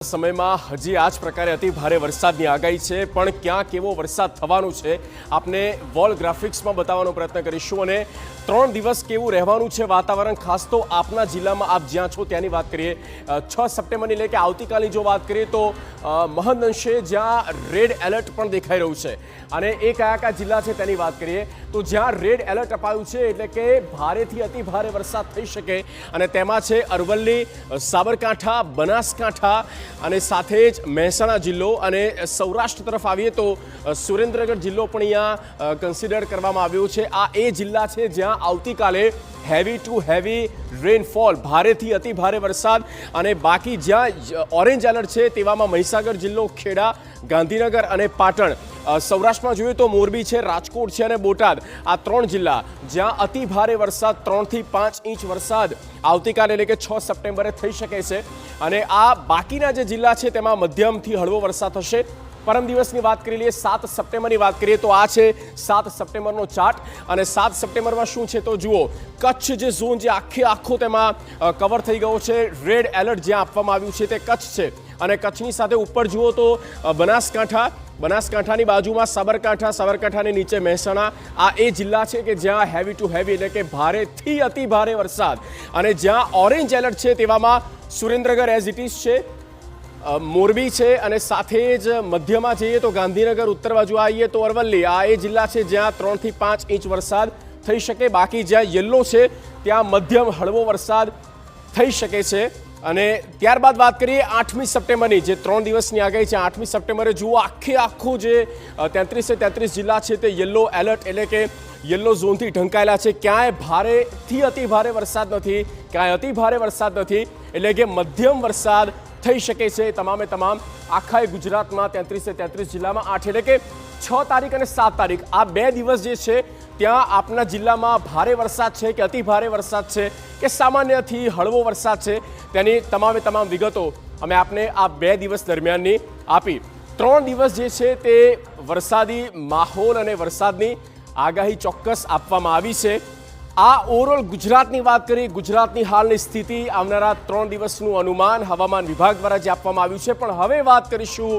સમયમાં હજી આ જ પ્રકારે અતિ ભારે વરસાદની આગાહી છે, પણ ક્યાં કેવો વરસાદ થવાનું છે આપને વોલ ગ્રાફિક્સમાં બતાવવાનો પ્રયત્ન કરીશું અને 3 દિવસ કેવું રહેવાનું છે વાતાવરણ, ખાસ તો આપના જિલ્લામાં આપ જ્યાં છો ત્યાંની વાત કરીએ 6 સપ્ટેમ્બરની એટલે કે આવતીકાલની જો વાત કરીએ તો મહદ અંશે જ્યાં રેડ એલર્ટ પણ દેખાઈ રહ્યું છે અને એ કયા જિલ્લા છે તેની વાત કરીએ તો જ્યાં રેડ એલર્ટ અપાયું છે એટલે કે ભારેથી અતિ ભારે વરસાદ થઈ શકે અને તેમાં છે અરવલ્લી, સાબરકાંઠા, બનાસકાંઠા અને સાથે જ મહેસાણા જિલ્લો અને સૌરાષ્ટ્ર તરફ આવીએ તો સુરેન્દ્રનગર જિલ્લો પણ અહીંયા કન્સિડર કરવામાં આવ્યો છે। આ એ જિલ્લા છે જ્યાં આવતીકાલે હેવી ટુ હેવી રેનફોલ, ભારેથી અતિ ભારે વરસાદ અને બાકી જ્યાં ઓરેન્જ એલર્ટ છે તેવામાં મહીસાગર જિલ્લો, ખેડા, ગાંધીનગર અને પાટણ। સૌરાષ્ટ્રમાં જોઈએ તો મોરબી છે, રાજકોટ છે અને બોટાદ, આ 3 જિલ્લા જ્યાં અતિ ભારે વરસાદ 3 થી 5 ઇંચ વરસાદ આવતીકાલે એટલે કે 6 સપ્ટેમ્બરે થઈ શકે છે અને આ બાકીના જે જિલ્લા છે તેમાં મધ્યમથી હળવો વરસાદ થશે। પરમ દિવસની વાત કરી લઈએ, 7 સપ્ટેમ્બરની વાત કરીએ તો આ છે 7 સપ્ટેમ્બરનો ચાર્ટ અને 7 સપ્ટેમ્બરમાં શું છે તો જુઓ, કચ્છ જે ઝોન જે આખો તેમાં કવર થઈ ગયો છે, રેડ એલર્ટ જ્યાં આપવામાં આવ્યું છે તે કચ્છ છે અને કચ્છની સાથે ઉપર જુઓ તો બનાસકાંઠાની બાજુમાં સાબરકાંઠા, સાબરકાંઠાની નીચે મહેસાણા, આ એ જિલ્લા છે કે જ્યાં હેવી ટુ હેવી એટલે કે ભારેથી અતિ ભારે વરસાદ અને જ્યાં ઓરેન્જ એલર્ટ છે તેવામાં સુરેન્દ્રનગર એઝ ઇટ ઇઝ છે, મોરબી છે અને સાથે જ મધ્યમાં જઈએ તો ગાંધીનગર, ઉત્તર બાજુ આવીએ તો અરવલ્લી, આ એ જિલ્લા છે જ્યાં 3 થી 5 ઇંચ વરસાદ થઈ શકે। બાકી જ્યાં યલો છે ત્યાં મધ્યમ હળવો વરસાદ થઈ શકે છે અને ત્યારબાદ વાત કરીએ 8મી સપ્ટેમ્બરની, જે 3 દિવસની આગાહી છે। 8મી સપ્ટેમ્બરે જુઓ આખું જે 33 જિલ્લા છે તે યલો એલર્ટ એટલે કે યલો ઝોનથી ઢંકાયેલા છે। ક્યાંય ભારેથી અતિ ભારે વરસાદ નથી, ક્યાંય અતિ ભારે વરસાદ નથી, એટલે કે મધ્યમ વરસાદ થઈ શકે છે તમામે તમામ આખા ગુજરાતમાં 33 જિલ્લામાં 8 એટલે કે 6 તારીખ અને 7 તારીખ આ 2 દિવસ જે છે ત્યાં આપના જિલ્લામાં ભારે વરસાદ છે કે અતિ ભારે વરસાદ છે કે સામાન્યથી હળવો વરસાદ છે તેની તમામ વિગતો અમે આપને આ 2 દિવસ દરમિયાનની આપી। 3 દિવસ જે છે તે વરસાદી માહોલ અને વરસાદની આગાહી ચોક્કસ આપવામાં આવી છે। આ ઓવરઓલ ગુજરાતની વાત કરીએ, ગુજરાતની હાલની સ્થિતિ, આવનારા 3 દિવસનું અનુમાન હવામાન વિભાગ દ્વારા જે આપવામાં આવ્યું છે। પણ હવે વાત કરીશું